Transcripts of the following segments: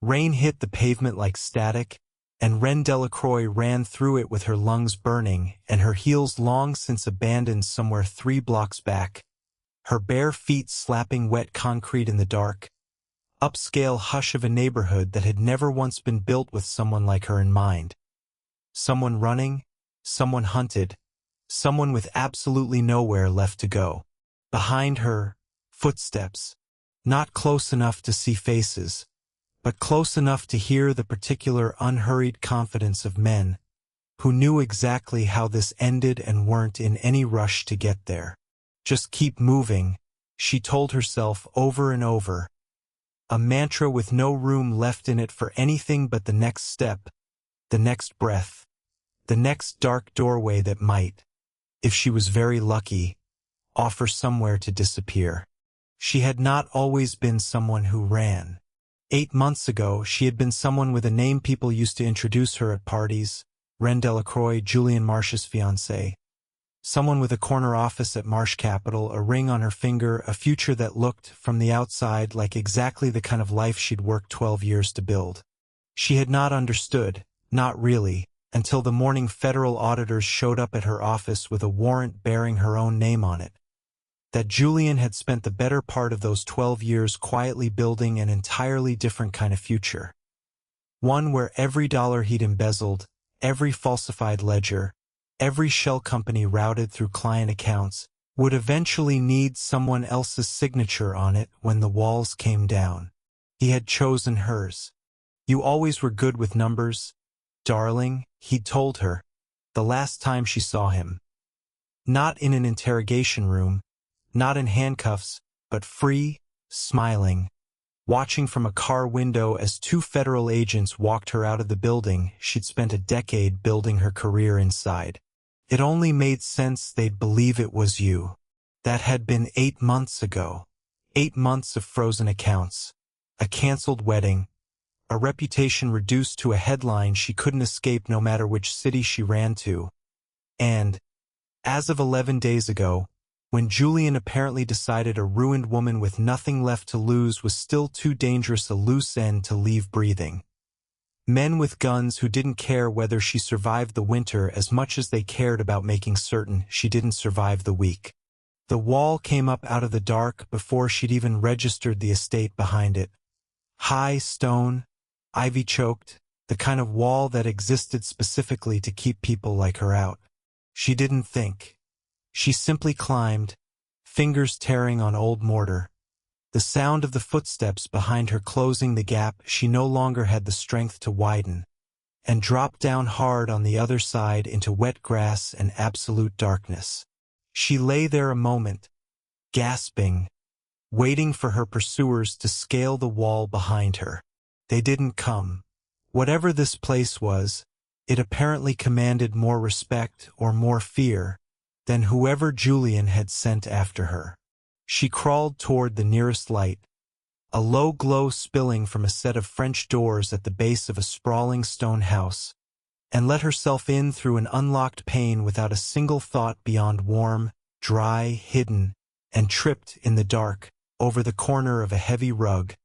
Rain hit the pavement like static, and Reine Delacroix ran through it with her lungs burning and her heels long since abandoned somewhere 3 blocks back, her bare feet slapping wet concrete in the dark, upscale hush of a neighborhood that had never once been built with someone like her in mind. Someone running, someone hunted, someone with absolutely nowhere left to go. Behind her, footsteps, not close enough to see faces, but close enough to hear the particular unhurried confidence of men who knew exactly how this ended and weren't in any rush to get there. Just keep moving, she told herself over and over, a mantra with no room left in it for anything but the next step, the next breath, the next dark doorway that might, if she was very lucky, offer somewhere to disappear. She had not always been someone who ran. 8 months ago, she had been someone with a name people used to introduce her at parties, Reine Delacroix, Julian Marsh's fiancée. Someone with a corner office at Marsh Capital, a ring on her finger, a future that looked, from the outside, like exactly the kind of life she'd worked 12 years to build. She had not understood, not really, until the morning federal auditors showed up at her office with a warrant bearing her own name on it, that Julian had spent the better part of those 12 years quietly building an entirely different kind of future. One where every dollar he'd embezzled, every falsified ledger, every shell company routed through client accounts, would eventually need someone else's signature on it when the walls came down. He had chosen hers. "You always were good with numbers, darling," he'd told her, the last time she saw him. Not in an interrogation room, not in handcuffs, but free, smiling, watching from a car window as 2 federal agents walked her out of the building she'd spent a decade building her career inside. It only made sense they'd believe it was you. That had been 8 months ago. 8 months of frozen accounts, a canceled wedding, a reputation reduced to a headline she couldn't escape no matter which city she ran to. And, as of 11 days ago, when Julian apparently decided a ruined woman with nothing left to lose was still too dangerous a loose end to leave breathing. Men with guns who didn't care whether she survived the winter as much as they cared about making certain she didn't survive the week. The wall came up out of the dark before she'd even registered the estate behind it. High stone, ivy-choked, the kind of wall that existed specifically to keep people like her out. She didn't think. She simply climbed, fingers tearing on old mortar. The sound of the footsteps behind her closing the gap she no longer had the strength to widen, and dropped down hard on the other side into wet grass and absolute darkness. She lay there a moment, gasping, waiting for her pursuers to scale the wall behind her. They didn't come. Whatever this place was, it apparently commanded more respect or more fear than whoever Julian had sent after her. She crawled toward the nearest light, a low glow spilling from a set of French doors at the base of a sprawling stone house, and let herself in through an unlocked pane without a single thought beyond warm, dry, hidden, and tripped in the dark over the corner of a heavy rug,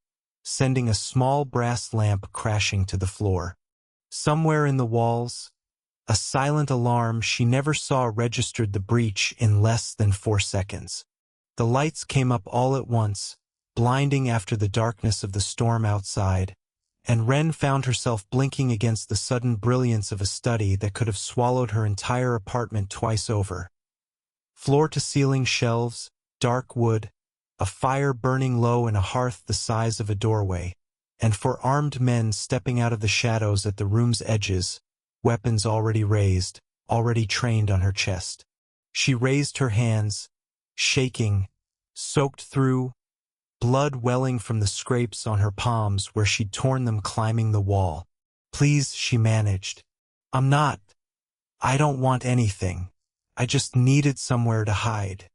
sending a small brass lamp crashing to the floor. Somewhere in the walls, a silent alarm she never saw registered the breach in less than 4 seconds. The lights came up all at once, blinding after the darkness of the storm outside, and Reine found herself blinking against the sudden brilliance of a study that could have swallowed her entire apartment twice over. Floor-to-ceiling shelves, dark wood, a fire burning low in a hearth the size of a doorway, and 4 armed men stepping out of the shadows at the room's edges, weapons already raised, already trained on her chest. She raised her hands, shaking, soaked through, blood welling from the scrapes on her palms where she'd torn them climbing the wall. "Please," she managed. I don't want anything. I just needed somewhere to hide."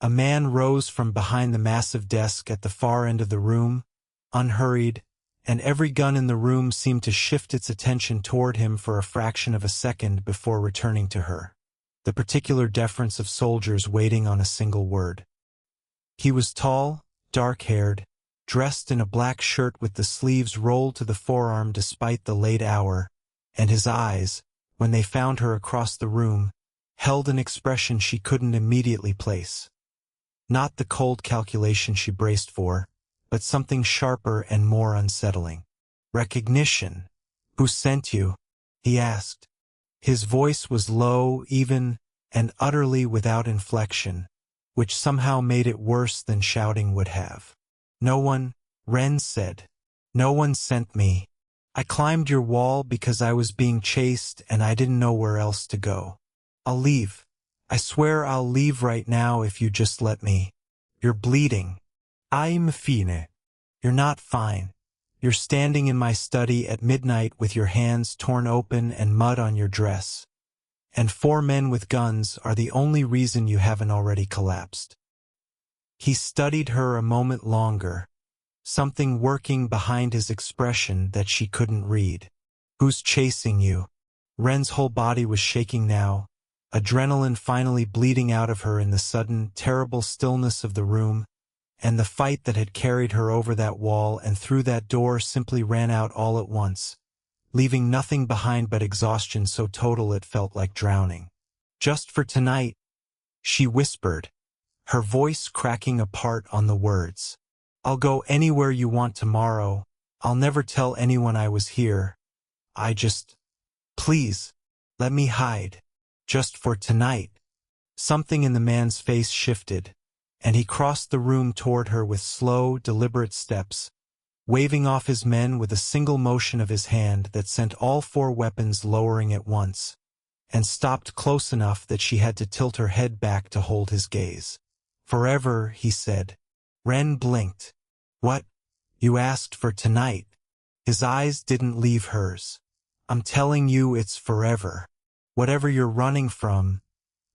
A man rose from behind the massive desk at the far end of the room, unhurried, and every gun in the room seemed to shift its attention toward him for a fraction of a second before returning to her. The particular deference of soldiers waiting on a single word. He was tall, dark-haired, dressed in a black shirt with the sleeves rolled to the forearm despite the late hour, and his eyes, when they found her across the room, held an expression she couldn't immediately place. Not the cold calculation she braced for, but something sharper and more unsettling. "Recognition. Who sent you?" he asked. His voice was low, even, and utterly without inflection, which somehow made it worse than shouting would have. "No one," Ren said. "No one sent me. I climbed your wall because I was being chased and I didn't know where else to go. I'll leave. I swear I'll leave right now if you just let me. You're bleeding." "I'm fine." "You're not fine. You're standing in my study at midnight with your hands torn open and mud on your dress. And 4 men with guns are the only reason you haven't already collapsed." He studied her a moment longer, something working behind his expression that she couldn't read. "Who's chasing you?" Ren's whole body was shaking now, adrenaline finally bleeding out of her in the sudden, terrible stillness of the room, and the fight that had carried her over that wall and through that door simply ran out all at once, leaving nothing behind but exhaustion so total it felt like drowning. "Just for tonight," she whispered, her voice cracking apart on the words. "I'll go anywhere you want tomorrow. I'll never tell anyone I was here. Please, let me hide. Just for tonight." Something in the man's face shifted, and he crossed the room toward her with slow, deliberate steps, waving off his men with a single motion of his hand that sent all 4 weapons lowering at once, and stopped close enough that she had to tilt her head back to hold his gaze. "Forever," he said. Ren blinked. "What? You asked for tonight." His eyes didn't leave hers. "I'm telling you it's forever. Whatever you're running from,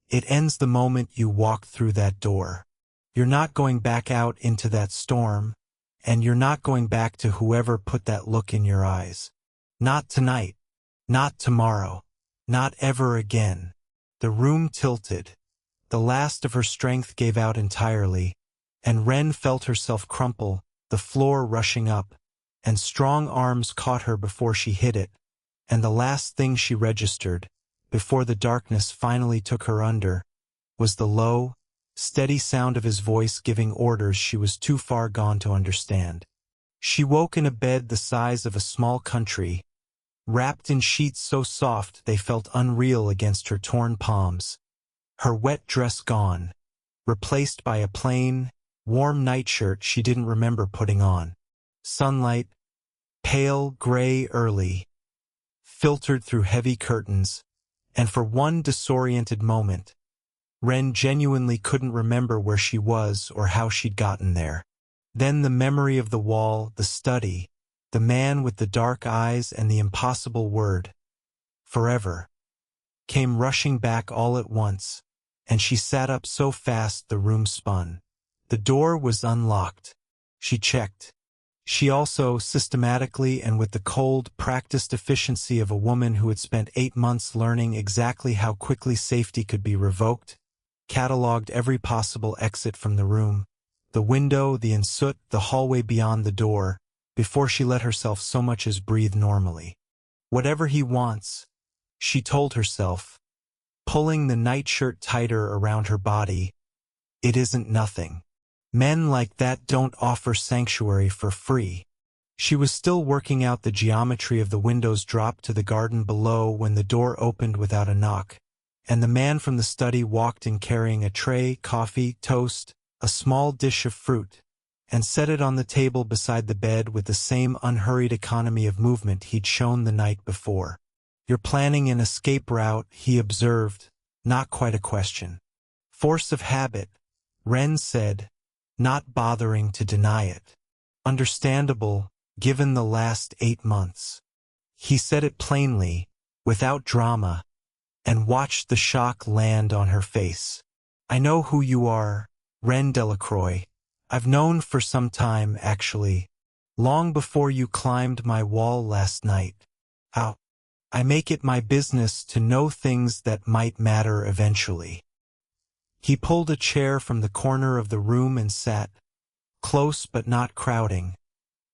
it ends the moment you walk through that door. You're not going back out into that storm, and you're not going back to whoever put that look in your eyes. Not tonight. Not tomorrow. Not ever again." The room tilted. The last of her strength gave out entirely, and Ren felt herself crumple, the floor rushing up, and strong arms caught her before she hit it, and the last thing she registered, before the darkness finally took her under, was the low, steady sound of his voice giving orders she was too far gone to understand. She woke in a bed the size of a small country, wrapped in sheets so soft they felt unreal against her torn palms, her wet dress gone, replaced by a plain, warm nightshirt she didn't remember putting on. Sunlight, pale gray early, filtered through heavy curtains, and for one disoriented moment, Ren genuinely couldn't remember where she was or how she'd gotten there. Then the memory of the wall, the study, the man with the dark eyes and the impossible word, "forever," came rushing back all at once, and she sat up so fast the room spun. The door was unlocked. She checked. She also, systematically and with the cold, practiced efficiency of a woman who had spent 8 months learning exactly how quickly safety could be revoked, catalogued every possible exit from the room, the window, the ensuite, the hallway beyond the door, before she let herself so much as breathe normally. "Whatever he wants," she told herself, pulling the nightshirt tighter around her body, "it isn't nothing. Men like that don't offer sanctuary for free." She was still working out the geometry of the window's drop to the garden below when the door opened without a knock, and the man from the study walked in carrying a tray, coffee, toast, a small dish of fruit, and set it on the table beside the bed with the same unhurried economy of movement he'd shown the night before. "You're planning an escape route," he observed, not quite a question. "Force of habit," Ren said, not bothering to deny it. "Understandable, given the last 8 months." He said it plainly, without drama, and watched the shock land on her face. "I know who you are, Ren Delacroix. I've known for some time, actually. Long before you climbed my wall last night. I make it my business to know things that might matter eventually." He pulled a chair from the corner of the room and sat, close but not crowding,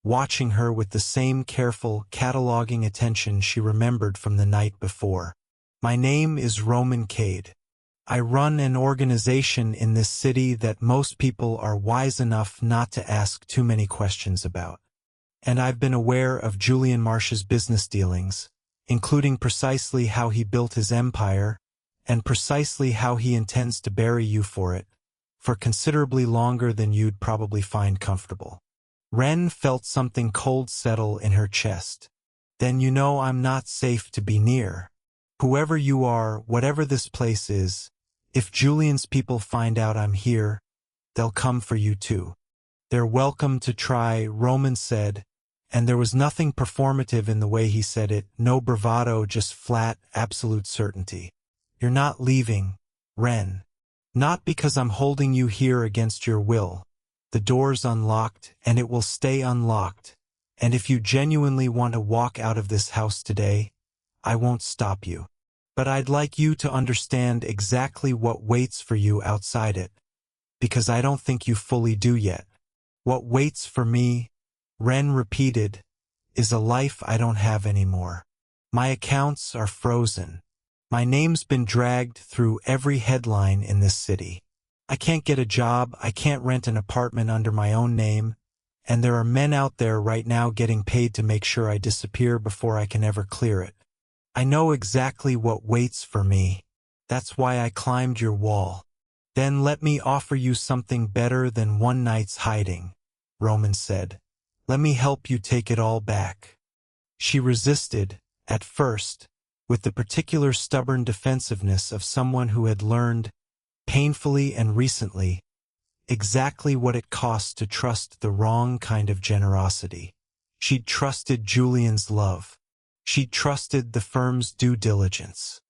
watching her with the same careful, cataloging attention she remembered from the night before. My name is Roman Cade. I run an organization in this city that most people are wise enough not to ask too many questions about. And I've been aware of Julian Marsh's business dealings, including precisely how he built his empire, and precisely how he intends to bury you for it, for considerably longer than you'd probably find comfortable. Ren felt something cold settle in her chest. Then you know I'm not safe to be near. Whoever you are, whatever this place is, if Julian's people find out I'm here, they'll come for you too. They're welcome to try, Roman said, and there was nothing performative in the way he said it, no bravado, just flat, absolute certainty. You're not leaving, Ren. Not because I'm holding you here against your will. The door's unlocked, and it will stay unlocked. And if you genuinely want to walk out of this house today, I won't stop you. But I'd like you to understand exactly what waits for you outside it. Because I don't think you fully do yet. What waits for me, Ren repeated, is a life I don't have anymore. My accounts are frozen. My name's been dragged through every headline in this city. I can't get a job, I can't rent an apartment under my own name, and there are men out there right now getting paid to make sure I disappear before I can ever clear it. I know exactly what waits for me. That's why I climbed your wall. Then let me offer you something better than one night's hiding, Roman said. Let me help you take it all back. She resisted, at first, with the particular stubborn defensiveness of someone who had learned, painfully and recently, exactly what it cost to trust the wrong kind of generosity. She'd trusted Julian's love. She'd trusted the firm's due diligence.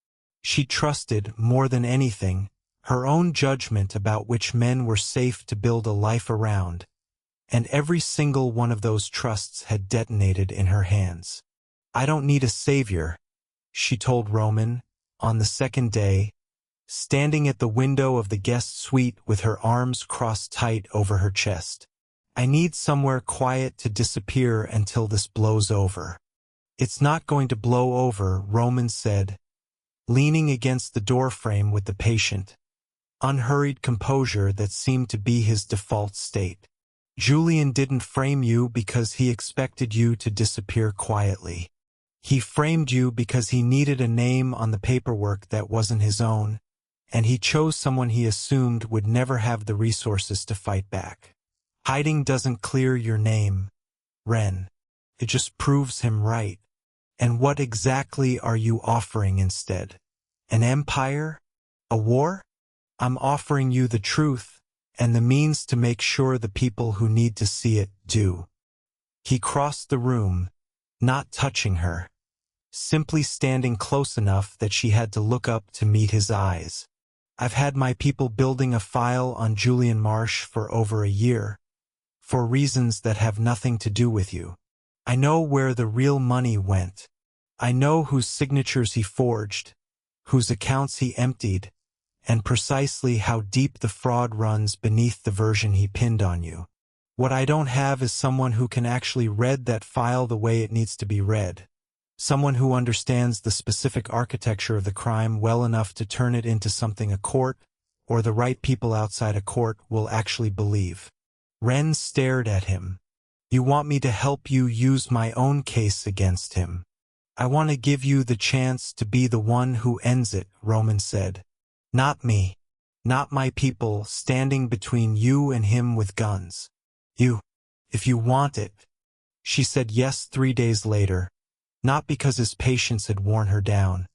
She trusted, more than anything, her own judgment about which men were safe to build a life around, and every single one of those trusts had detonated in her hands. I don't need a savior, she told Roman, on the second day, standing at the window of the guest suite with her arms crossed tight over her chest. I need somewhere quiet to disappear until this blows over. It's not going to blow over, Roman said, leaning against the doorframe with the patient, unhurried composure that seemed to be his default state. Julian didn't frame you because he expected you to disappear quietly. He framed you because he needed a name on the paperwork that wasn't his own, and he chose someone he assumed would never have the resources to fight back. Hiding doesn't clear your name, Ren. It just proves him right. And what exactly are you offering instead? An empire? A war? I'm offering you the truth, and the means to make sure the people who need to see it do. He crossed the room, not touching her, simply standing close enough that she had to look up to meet his eyes. I've had my people building a file on Julian Marsh for over a year, for reasons that have nothing to do with you. I know where the real money went. I know whose signatures he forged, whose accounts he emptied, and precisely how deep the fraud runs beneath the version he pinned on you. What I don't have is someone who can actually read that file the way it needs to be read. Someone who understands the specific architecture of the crime well enough to turn it into something a court, or the right people outside a court, will actually believe. Ren stared at him. You want me to help you use my own case against him. I want to give you the chance to be the one who ends it, Roman said. Not me. Not my people standing between you and him with guns. You. If you want it. She said yes 3 days later, not because his patience had worn her down,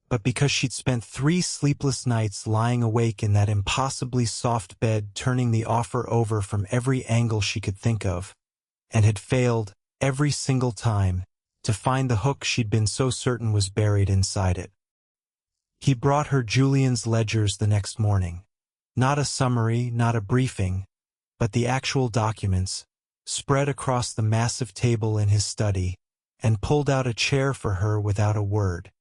but because she'd spent 3 sleepless nights lying awake in that impossibly soft bed, turning the offer over from every angle she could think of, and had failed, every single time, to find the hook she'd been so certain was buried inside it. He brought her Julian's ledgers the next morning. Not a summary, not a briefing, but the actual documents, spread across the massive table in his study, and pulled out a chair for her without a word.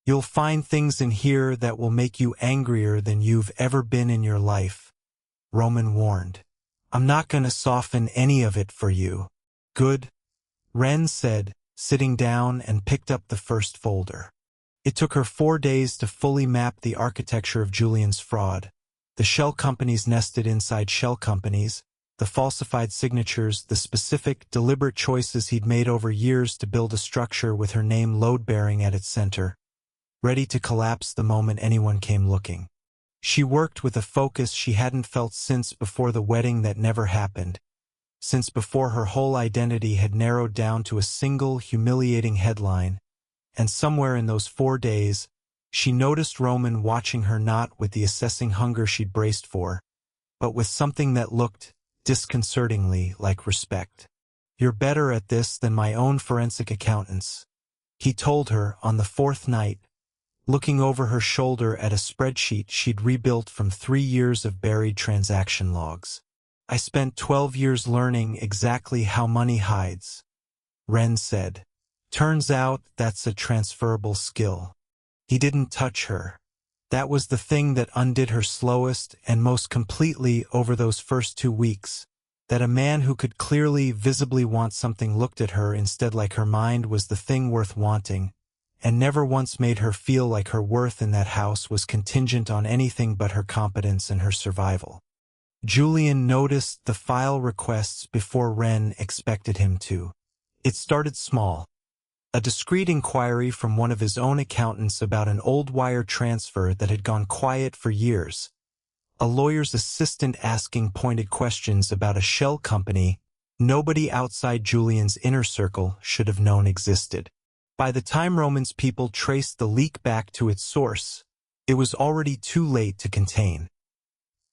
You'll find things in here that will make you angrier than you've ever been in your life, Roman warned. I'm not gonna soften any of it for you. Good, Ren said, sitting down and picked up the first folder. It took her 4 days to fully map the architecture of Julian's fraud. The shell companies nested inside shell companies, the falsified signatures, the specific, deliberate choices he'd made over years to build a structure with her name load-bearing at its center, ready to collapse the moment anyone came looking. She worked with a focus she hadn't felt since before the wedding that never happened, since before her whole identity had narrowed down to a single, humiliating headline, and somewhere in those 4 days, she noticed Roman watching her not with the assessing hunger she'd braced for, but with something that looked, disconcertingly, like respect. You're better at this than my own forensic accountants, he told her on the 4th night, looking over her shoulder at a spreadsheet she'd rebuilt from 3 years of buried transaction logs. I spent 12 years learning exactly how money hides, Ren said. Turns out that's a transferable skill. He didn't touch her. That was the thing that undid her slowest and most completely over those first 2 weeks, that a man who could clearly, visibly want something looked at her instead like her mind was the thing worth wanting, and never once made her feel like her worth in that house was contingent on anything but her competence and her survival. Julian noticed the file requests before Ren expected him to. It started small. A discreet inquiry from one of his own accountants about an old wire transfer that had gone quiet for years. A lawyer's assistant asking pointed questions about a shell company nobody outside Julian's inner circle should have known existed. By the time Roman's people traced the leak back to its source, it was already too late to contain.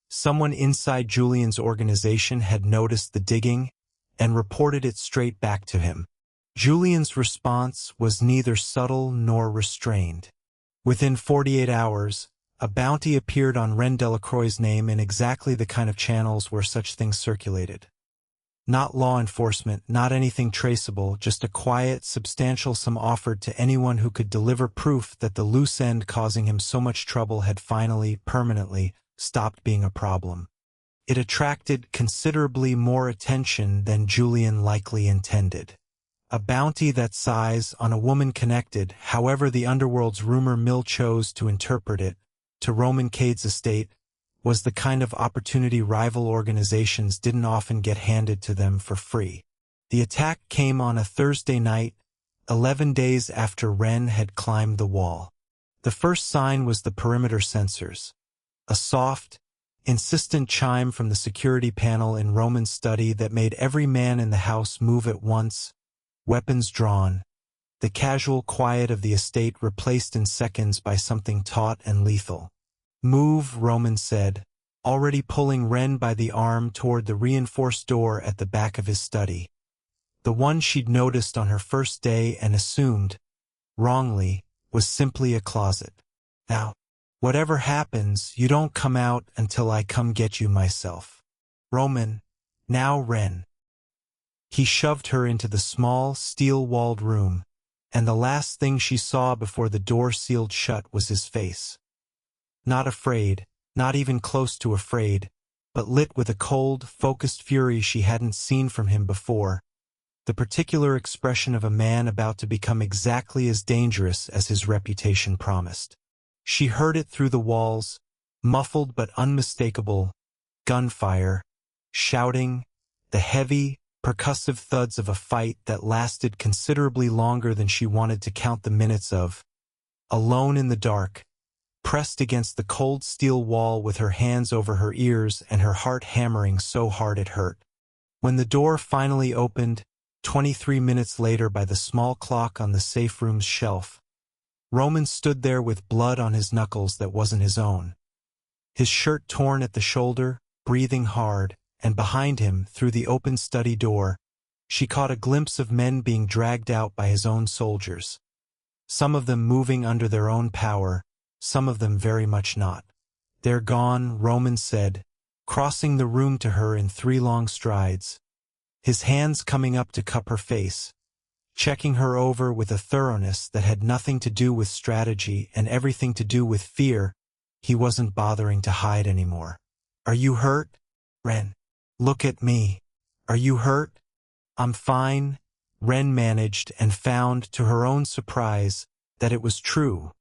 Someone inside Julian's organization had noticed the digging and reported it straight back to him. Julian's response was neither subtle nor restrained. Within 48 hours, a bounty appeared on Ren Delacroix's name in exactly the kind of channels where such things circulated. Not law enforcement, not anything traceable, just a quiet, substantial sum offered to anyone who could deliver proof that the loose end causing him so much trouble had finally, permanently, stopped being a problem. It attracted considerably more attention than Julian likely intended. A bounty that size on a woman connected, however the underworld's rumor mill chose to interpret it, to Roman Cade's estate, was the kind of opportunity rival organizations didn't often get handed to them for free. The attack came on a Thursday night, 11 days after Ren had climbed the wall. The first sign was the perimeter sensors. A soft, insistent chime from the security panel in Roman's study that made every man in the house move at once, weapons drawn, the casual quiet of the estate replaced in seconds by something taut and lethal. Move, Roman said, already pulling Ren by the arm toward the reinforced door at the back of his study. The one she'd noticed on her first day and assumed, wrongly, was simply a closet. Now, whatever happens, you don't come out until I come get you myself. Roman, now Ren. He shoved her into the small, steel-walled room, and the last thing she saw before the door sealed shut was his face. Not afraid, not even close to afraid, but lit with a cold, focused fury she hadn't seen from him before, the particular expression of a man about to become exactly as dangerous as his reputation promised. She heard it through the walls, muffled but unmistakable, gunfire, shouting, the heavy, percussive thuds of a fight that lasted considerably longer than she wanted to count the minutes of. Alone in the dark, pressed against the cold steel wall with her hands over her ears and her heart hammering so hard it hurt. When the door finally opened, 23 minutes later by the small clock on the safe room's shelf, Roman stood there with blood on his knuckles that wasn't his own. His shirt torn at the shoulder, breathing hard, and behind him, through the open study door, she caught a glimpse of men being dragged out by his own soldiers. Some of them moving under their own power, some of them very much not. They're gone, Roman said, crossing the room to her in 3 long strides, his hands coming up to cup her face, checking her over with a thoroughness that had nothing to do with strategy and everything to do with fear. He wasn't bothering to hide anymore. Are you hurt, Ren? Look at me. Are you hurt? I'm fine. Ren managed and found, to her own surprise, that it was true.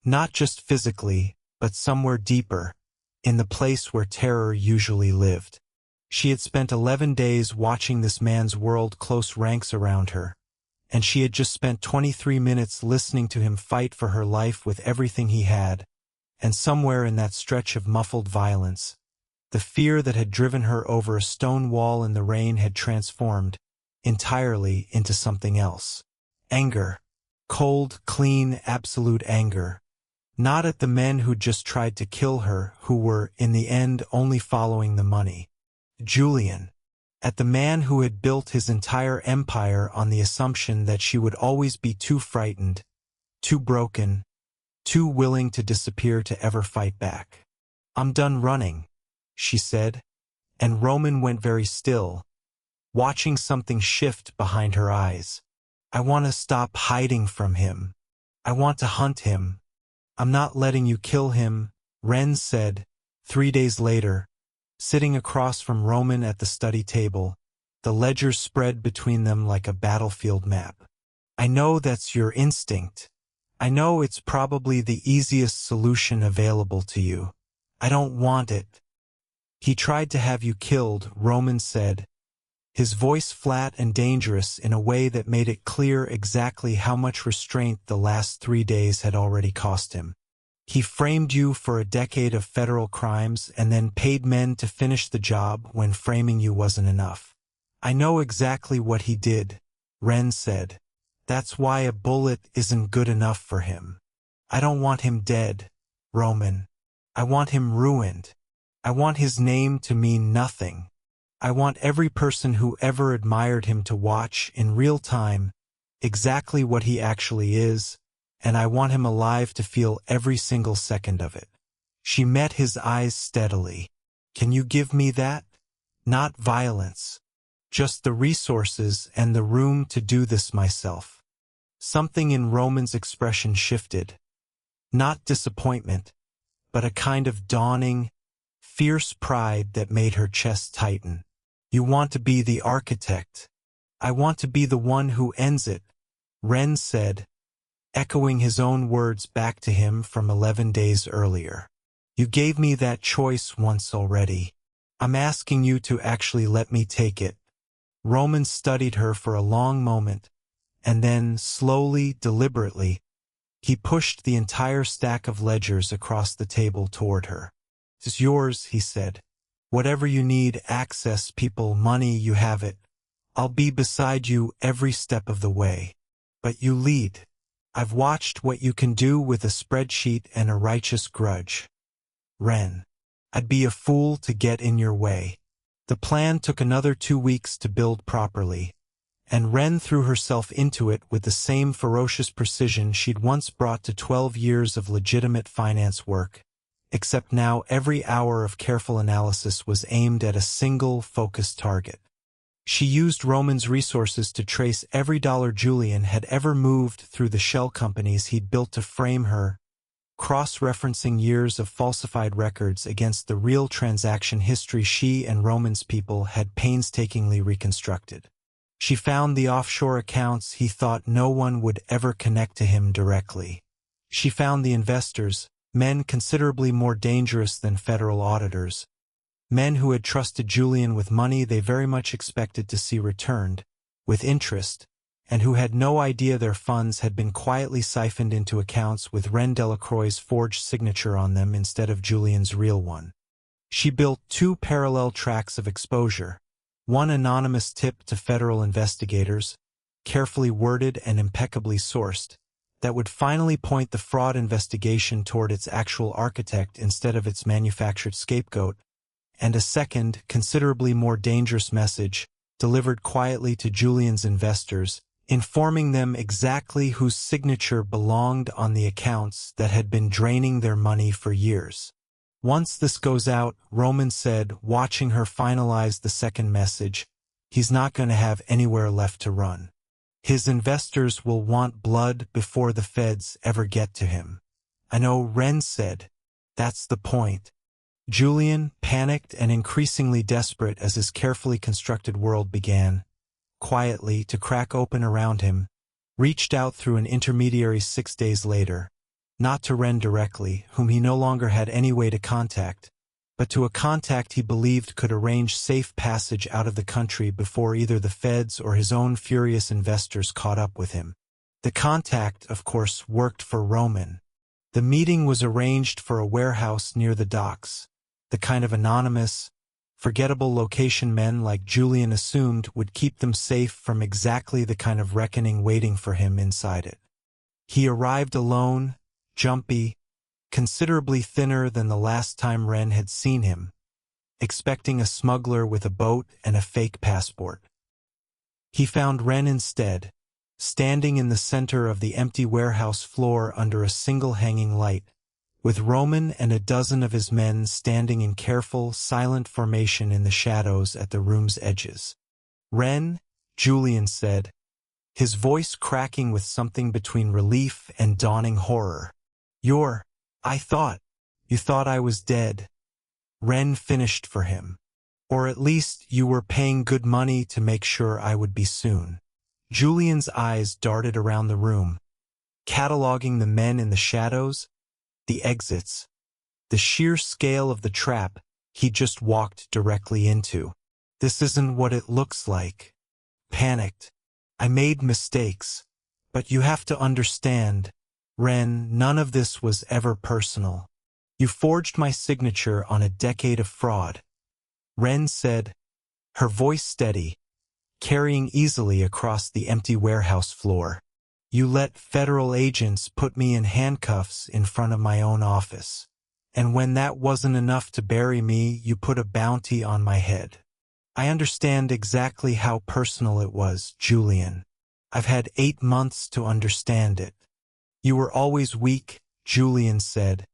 Not just physically, but somewhere deeper, in the place where terror usually lived. She had spent 11 days watching this man's world close ranks around her, and she had just spent 23 minutes listening to him fight for her life with everything he had, and somewhere in that stretch of muffled violence, the fear that had driven her over a stone wall in the rain had transformed entirely into something else. Anger. Cold, clean, absolute anger. Not at the men who'd just tried to kill her, who were, in the end, only following the money. Julian. At the man who had built his entire empire on the assumption that she would always be too frightened, too broken, too willing to disappear to ever fight back. "I'm done running," she said, and Roman went very still, watching something shift behind her eyes. "I want to stop hiding from him. I want to hunt him. I'm not letting you kill him," Ren said, 3 days later, sitting across from Roman at the study table, the ledgers spread between them like a battlefield map. "I know that's your instinct. I know it's probably the easiest solution available to you. I don't want it." "He tried to have you killed," Roman said, his voice flat and dangerous in a way that made it clear exactly how much restraint the last 3 days had already cost him. "He framed you for a decade of federal crimes and then paid men to finish the job when framing you wasn't enough." "I know exactly what he did," Ren said. "That's why a bullet isn't good enough for him. I don't want him dead, Roman. I want him ruined. I want his name to mean nothing. I want every person who ever admired him to watch, in real time, exactly what he actually is, and I want him alive to feel every single second of it." She met his eyes steadily. "Can you give me that? Not violence. Just the resources and the room to do this myself." Something in Roman's expression shifted. Not disappointment, but a kind of dawning, fierce pride that made her chest tighten. "You want to be the architect. I want to be the one who ends it," Ren said, echoing his own words back to him from 11 days earlier. "You gave me that choice once already. I'm asking you to actually let me take it." Roman studied her for a long moment, and then, slowly, deliberately, he pushed the entire stack of ledgers across the table toward her. "It's yours," he said. "Whatever you need, access, people, money, you have it. I'll be beside you every step of the way. But you lead. I've watched what you can do with a spreadsheet and a righteous grudge. Ren, I'd be a fool to get in your way." The plan took another 2 weeks to build properly, and Ren threw herself into it with the same ferocious precision she'd once brought to 12 years of legitimate finance work. Except now every hour of careful analysis was aimed at a single, focused target. She used Roman's resources to trace every dollar Julian had ever moved through the shell companies he'd built to frame her, cross-referencing years of falsified records against the real transaction history she and Roman's people had painstakingly reconstructed. She found the offshore accounts he thought no one would ever connect to him directly. She found the investors, men considerably more dangerous than federal auditors, men who had trusted Julian with money they very much expected to see returned, with interest, and who had no idea their funds had been quietly siphoned into accounts with Ren Delacroix's forged signature on them instead of Julian's real one. She built 2 parallel tracks of exposure, one anonymous tip to federal investigators, carefully worded and impeccably sourced, that would finally point the fraud investigation toward its actual architect instead of its manufactured scapegoat, and a second, considerably more dangerous message, delivered quietly to Julian's investors, informing them exactly whose signature belonged on the accounts that had been draining their money for years. "Once this goes out," Roman said, watching her finalize the second message, "he's not going to have anywhere left to run. His investors will want blood before the feds ever get to him." "I know," Ren said. "That's the point. Julian, panicked and increasingly desperate as his carefully constructed world began, quietly, to crack open around him, reached out through an intermediary 6 days later, not to Ren directly, whom he no longer had any way to contact, but to a contact he believed could arrange safe passage out of the country before either the feds or his own furious investors caught up with him. The contact, of course, worked for Roman. The meeting was arranged for a warehouse near the docks, the kind of anonymous, forgettable location men like Julian assumed would keep them safe from exactly the kind of reckoning waiting for him inside it. He arrived alone, jumpy, considerably thinner than the last time Ren had seen him, expecting a smuggler with a boat and a fake passport. He found Ren instead, standing in the center of the empty warehouse floor under a single hanging light, with Roman and a dozen of his men standing in careful, silent formation in the shadows at the room's edges. "Ren," Julian said, his voice cracking with something between relief and dawning horror. You thought I was dead." Ren finished for him. "Or at least you were paying good money to make sure I would be soon." Julian's eyes darted around the room, cataloging the men in the shadows, the exits, the sheer scale of the trap he just walked directly into. "This isn't what it looks like." Panicked. "I made mistakes. But you have to understand, Ren, none of this was ever personal. You forged my signature on a decade of fraud." Ren said, her voice steady, carrying easily across the empty warehouse floor. "You let federal agents put me in handcuffs in front of my own office. And when that wasn't enough to bury me, you put a bounty on my head. I understand exactly how personal it was, Julian. I've had 8 months to understand it." "You were always weak," Julian said,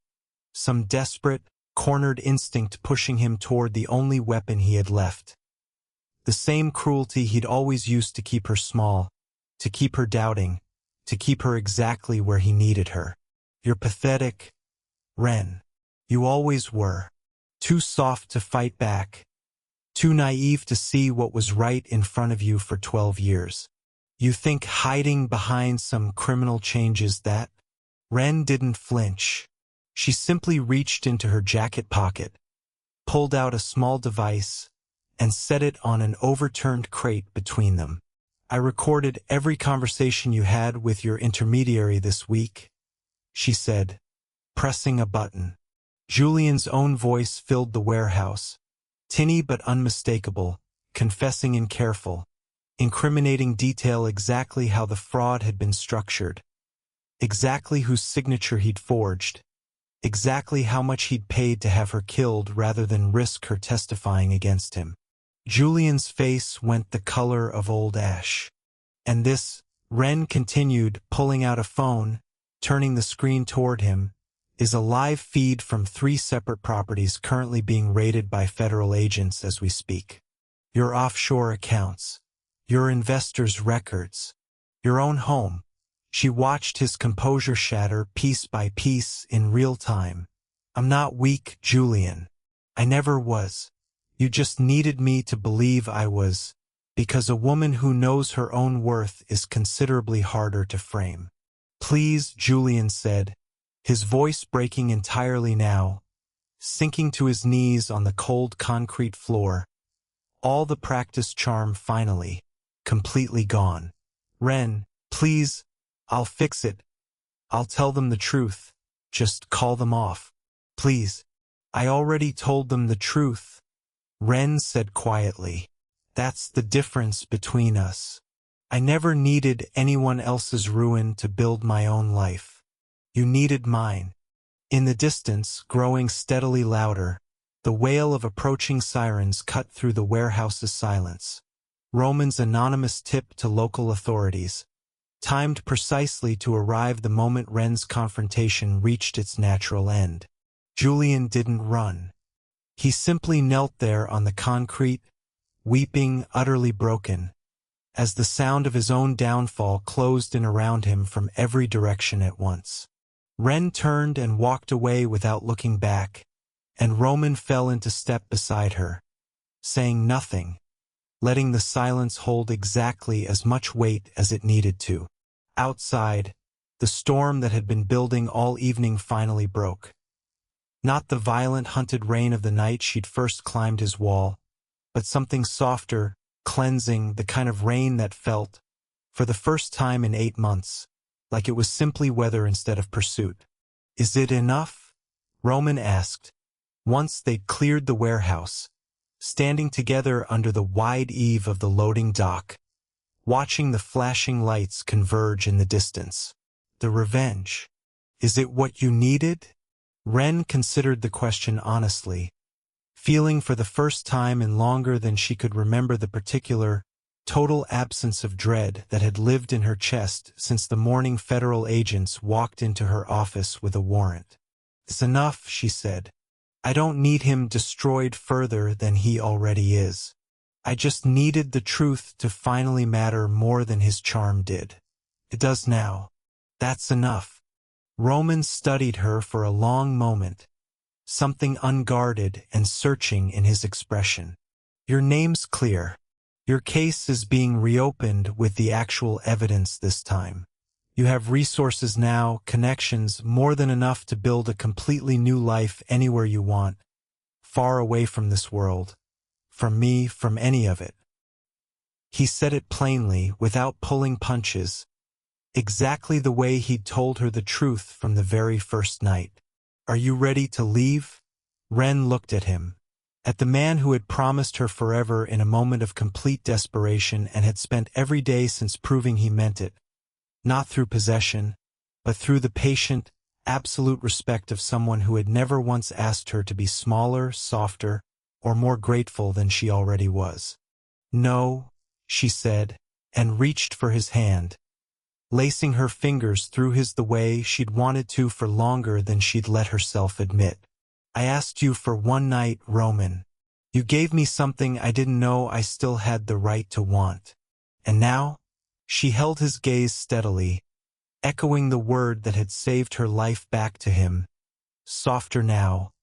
some desperate, cornered instinct pushing him toward the only weapon he had left. The same cruelty he'd always used to keep her small, to keep her doubting, to keep her exactly where he needed her. "You're pathetic, Ren. You always were. Too soft to fight back. Too naive to see what was right in front of you for 12 years. You think hiding behind some criminal changes that?" Ren didn't flinch. She simply reached into her jacket pocket, pulled out a small device, and set it on an overturned crate between them. "I recorded every conversation you had with your intermediary this week," she said, pressing a button. Julian's own voice filled the warehouse, tinny but unmistakable, confessing in careful, incriminating detail exactly how the fraud had been structured, exactly whose signature he'd forged, exactly how much he'd paid to have her killed rather than risk her testifying against him. Julian's face went the color of old ash. "And this," Ren continued, pulling out a phone, turning the screen toward him, "is a live feed from 3 separate properties currently being raided by federal agents as we speak. Your offshore accounts, your investors' records, your own home." She watched his composure shatter piece by piece in real time. "I'm not weak, Julian. I never was. You just needed me to believe I was, because a woman who knows her own worth is considerably harder to frame." "Please," Julian said, his voice breaking entirely now, sinking to his knees on the cold concrete floor, all the practiced charm finally, completely gone. "Ren, please, I'll fix it. I'll tell them the truth. Just call them off. Please." "I already told them the truth," Ren said quietly. "That's the difference between us. I never needed anyone else's ruin to build my own life. You needed mine." In the distance, growing steadily louder, the wail of approaching sirens cut through the warehouse's silence. Roman's anonymous tip to local authorities, timed precisely to arrive the moment Ren's confrontation reached its natural end. Julian didn't run. He simply knelt there on the concrete, weeping, utterly broken, as the sound of his own downfall closed in around him from every direction at once. Ren turned and walked away without looking back, and Roman fell into step beside her, saying nothing, letting the silence hold exactly as much weight as it needed to. Outside, the storm that had been building all evening finally broke. Not the violent hunted rain of the night she'd first climbed his wall, but something softer, cleansing, the kind of rain that felt, for the first time in 8 months, like it was simply weather instead of pursuit. "Is it enough?" Roman asked, once they'd cleared the warehouse, standing together under the wide eave of the loading dock, watching the flashing lights converge in the distance. "The revenge. Is it what you needed?" Ren considered the question honestly, feeling for the first time in longer than she could remember the particular, total absence of dread that had lived in her chest since the morning federal agents walked into her office with a warrant. "It's enough," she said. "I don't need him destroyed further than he already is. I just needed the truth to finally matter more than his charm did. It does now. That's enough." Roman studied her for a long moment, something unguarded and searching in his expression. "Your name's clear. Your case is being reopened with the actual evidence this time. You have resources now, connections, more than enough to build a completely new life anywhere you want, far away from this world, from me, from any of it." He said it plainly, without pulling punches, exactly the way he'd told her the truth from the very first night. "Are you ready to leave?" Ren looked at him, at the man who had promised her forever in a moment of complete desperation and had spent every day since proving he meant it, not through possession, but through the patient, absolute respect of someone who had never once asked her to be smaller, softer, or more grateful than she already was. "No," she said, and reached for his hand, lacing her fingers through his the way she'd wanted to for longer than she'd let herself admit. "I asked you for one night, Roman. You gave me something I didn't know I still had the right to want. And now?" She held his gaze steadily, echoing the word that had saved her life back to him. Softer now.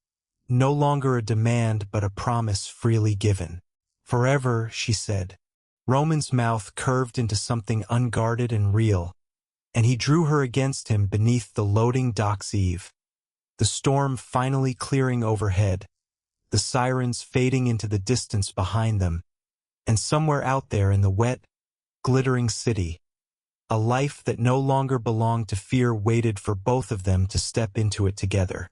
No longer a demand but a promise freely given. "Forever," she said. Roman's mouth curved into something unguarded and real, and he drew her against him beneath the loading dock's eave. The storm finally clearing overhead, the sirens fading into the distance behind them, and somewhere out there in the wet, glittering city, a life that no longer belonged to fear waited for both of them to step into it together.